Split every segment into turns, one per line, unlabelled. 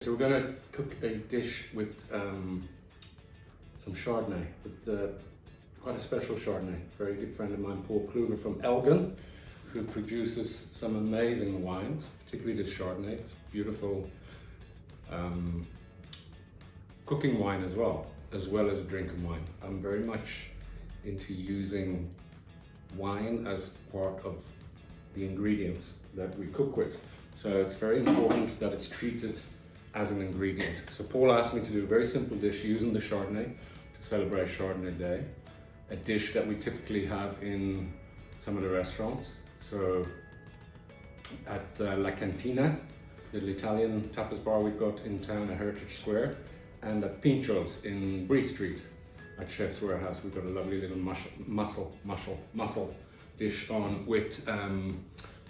So we're going to cook a dish with some Chardonnay, with quite a special Chardonnay. A very good friend of mine, Cluver from Elgin, who produces some amazing wines, particularly this Chardonnay. It's beautiful cooking wine as well as a drinking wine. I'm very much into using wine as part of the ingredients that we cook with. So it's very important that it's treated as an ingredient. So Paul asked me to do a very simple dish using the Chardonnay to celebrate Chardonnay Day, a dish that we typically have in some of the restaurants. So at La Cantina, little Italian tapas bar we've got in town at Heritage Square, and at Pincho's in Bree Street at Chef's Warehouse, we've got a lovely little mussel dish on with,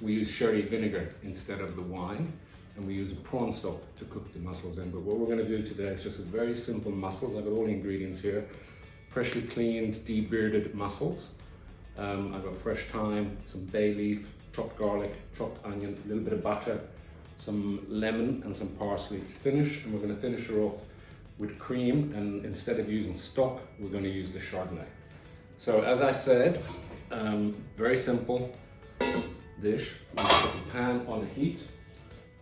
we use sherry vinegar instead of the wine. And we use a prawn stock to cook the mussels in. But what we're going to do today is just a very simple mussels. I've got all the ingredients here. Freshly cleaned, debearded mussels. I've got fresh thyme, some bay leaf, chopped garlic, chopped onion, a little bit of butter, some lemon and some parsley to finish. And we're going to finish her off with cream. And instead of using stock, we're going to use the Chardonnay. So as I said, very simple dish. We put the pan on heat.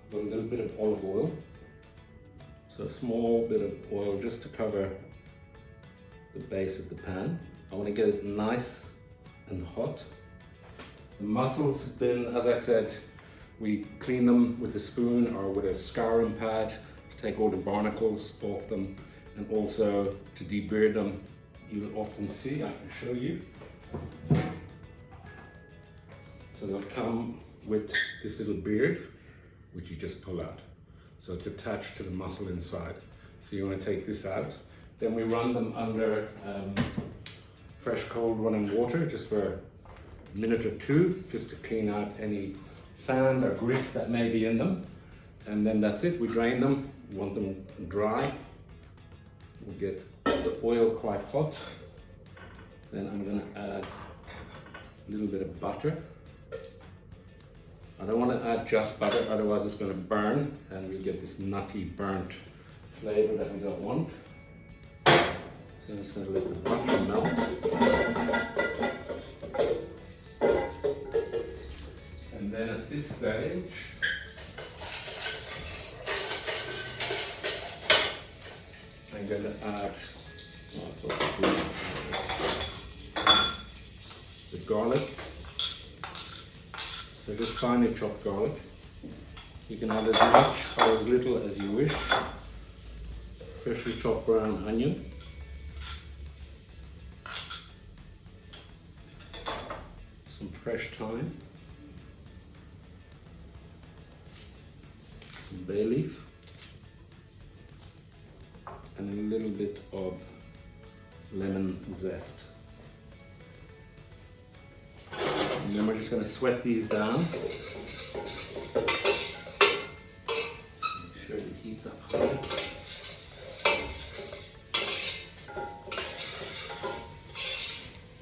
Got a little bit of olive oil, so a small bit of oil just to cover the base of the pan. I want to get it nice and hot. The mussels have been, as I said, we clean them with a spoon or with a scouring pad to take all the barnacles off them, and also to debeard them. You'll often see, I can show you. So they'll come with this little beard, which you just pull out. So it's attached to the mussel inside. So you want to take this out. Then we run them under fresh cold running water just for a minute or two, just to clean out any sand or grit that may be in them. And then that's it, we drain them. We want them dry. We'll get the oil quite hot. Then I'm going to add a little bit of butter. I don't want to add just butter, otherwise it's going to burn and we get this nutty burnt flavor that we don't want. So I'm just going to let the butter melt. And then at this stage, I'm going to add the garlic. So just finely chopped garlic. You can add as much or as little as you wish. Freshly chopped brown onion. Some fresh thyme. Some bay leaf. And a little bit of lemon zest. And then we're just going to sweat these down. Make sure the heat's up high.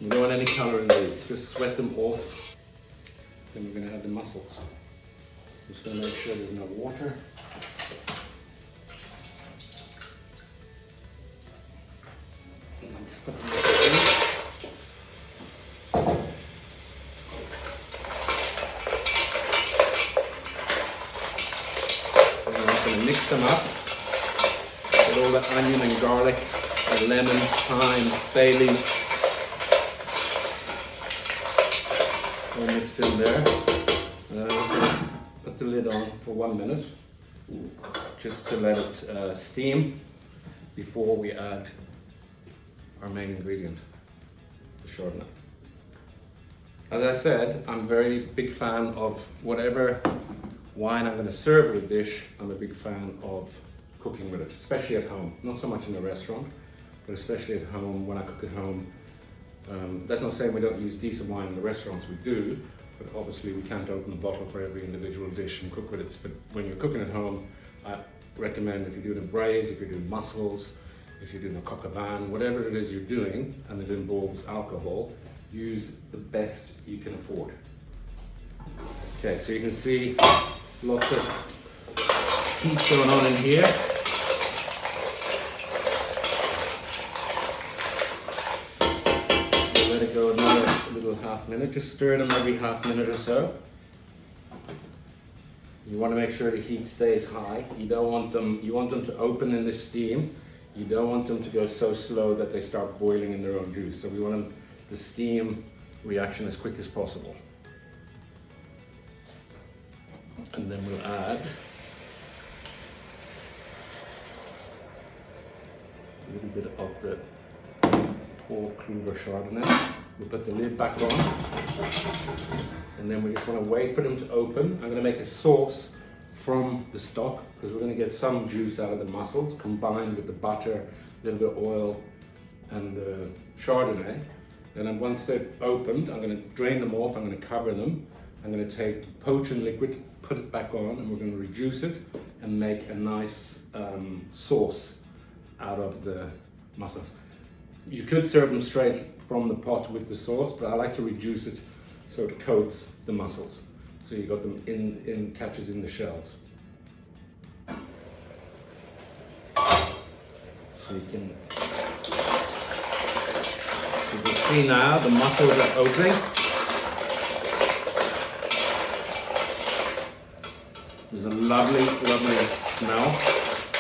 You don't want any colour in these, just sweat them off. Then we're going to have the mussels. Just going to make sure there's no water. And I'll just put them in. Mix them up with all the onion and garlic, the lemon, thyme, bay leaf, all mixed in there. Put the lid on for 1 minute, just to let it steam before we add our main ingredient, the Chardonnay. As I said, I'm a very big fan of whatever wine I'm going to serve with a dish. I'm a big fan of cooking with it, especially at home. Not so much in the restaurant, but especially at home, when I cook at home. That's not saying we don't use decent wine in the restaurants, we do, but obviously we can't open a bottle for every individual dish and cook with it. But when you're cooking at home, I recommend, if you're doing a braise, if you're doing mussels, if you're doing a coq au vin, whatever it is you're doing and it involves alcohol, use the best you can afford. Okay, so you can see lots of heat going on in here. We'll let it go another little half minute. Just stir them every half minute or so. You want to make sure the heat stays high. You don't want them, you want them to open in the steam. You don't want them to go so slow that they start boiling in their own juice. So we want the steam reaction as quick as possible. And then we'll add a little bit of the whole Cluver Chardonnay. We'll put the lid back on. And then we just want to wait for them to open. I'm going to make a sauce from the stock because we're going to get some juice out of the mussels combined with the butter, a little bit of oil and the Chardonnay. Then once they're opened, I'm going to drain them off, I'm going to cover them. I'm going to take the poaching liquid, put it back on, and we're going to reduce it and make a nice sauce out of the mussels. You could serve them straight from the pot with the sauce, but I like to reduce it so it coats the mussels. So you got them in catches in the shells. So you can see now the mussels are opening. There's a lovely, lovely smell.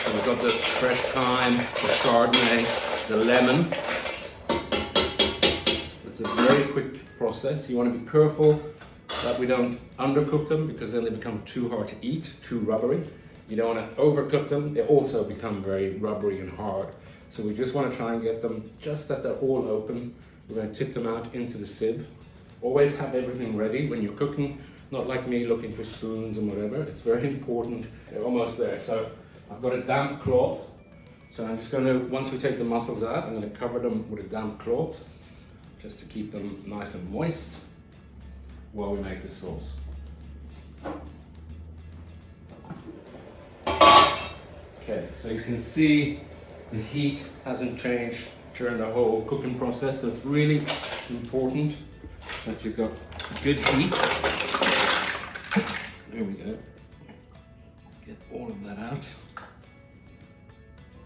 So we've got the fresh thyme, the Chardonnay, the lemon. It's a very quick process. You want to be careful that we don't undercook them because then they become too hard to eat, too rubbery. You don't want to overcook them. They also become very rubbery and hard. So we just want to try and get them just that they're all open. We're going to tip them out into the sieve. Always have everything ready when you're cooking, not like me looking for spoons and whatever. It's very important. They're almost there. So I've got a damp cloth. So I'm just going to, once we take the mussels out, I'm going to cover them with a damp cloth just to keep them nice and moist while we make the sauce. Okay, so you can see the heat hasn't changed during the whole cooking process, so it's really important that you've got good heat. There we go. Get all of that out.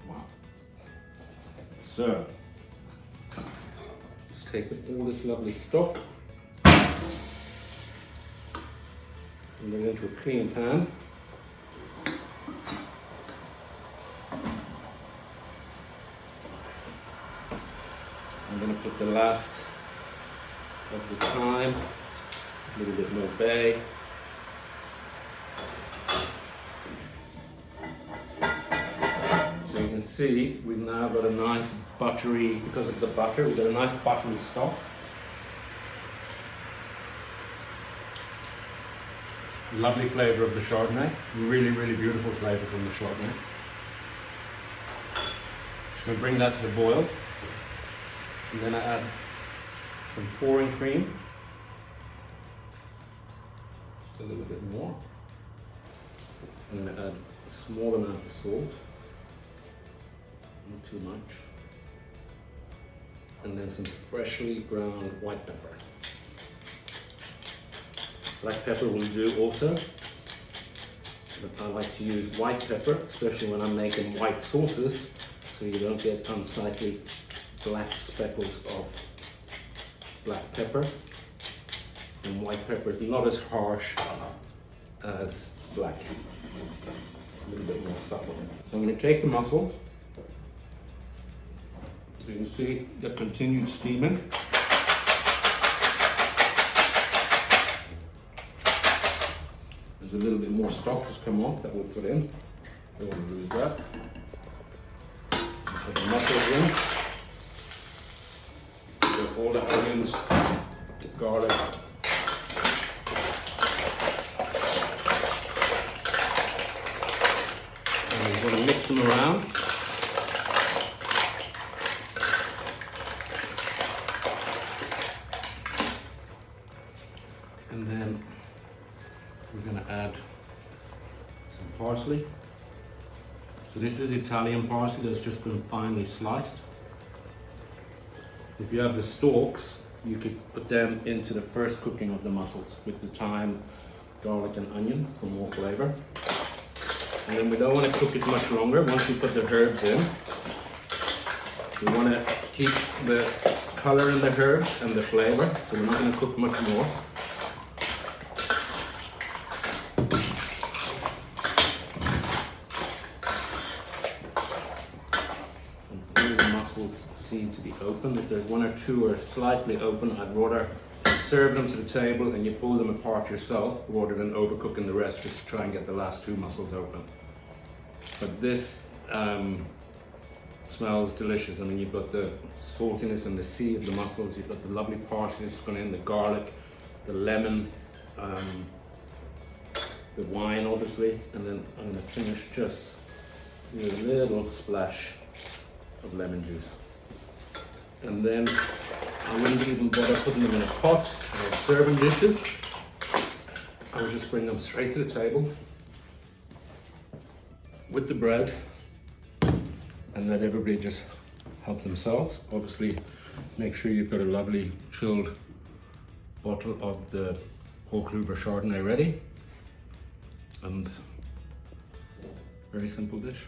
Wow. So, let's take all this lovely stock and bring it into a clean pan. I'm going to put the last of the thyme, a little bit more bay. So you can see we've now got a nice buttery, because of the butter, we've got a nice buttery stock. Lovely flavour of the Chardonnay, really, really beautiful flavour from the Chardonnay. Just going to bring that to the boil. And then I add some pouring cream, just a little bit more. I'm going to add a small amount of salt, not too much, and then some freshly ground white pepper. Black pepper will do also, but I like to use white pepper, especially when I'm making white sauces, so you don't get unsightly black speckles of black pepper. And white pepper is not as harsh as black, a little bit more subtle. So I'm going to take the mussels, so you can see the continued steaming. There's a little bit more stock has come off that we'll put in. Don't want to lose that. Put the mussels in. Put all the onions, the garlic. And we're going to mix them around. And then we're going to add some parsley. So this is Italian parsley that's just been finely sliced. If you have the stalks, you could put them into the first cooking of the mussels with the thyme, garlic and onion for more flavor. And then we don't want to cook it much longer. Once we put the herbs in, we want to keep the color in the herbs and the flavor, so we're not going to cook much more. And all the mussels seem to be open. If there's one or two are slightly open, I'd rather serve them to the table and you pull them apart yourself rather than overcooking the rest just to try and get the last two mussels open. But this smells delicious. I mean, you've got the saltiness and the sea of the mussels, you've got the lovely parsley that's gone in, the garlic, the lemon, the wine obviously, and then I'm going to finish just with a little splash of lemon juice. And then I wouldn't even bother putting them in a pot or serving dishes. I would just bring them straight to the table with the bread and let everybody just help themselves. Obviously, make sure you've got a lovely chilled bottle of the whole Cluver Chardonnay ready. And very simple dish.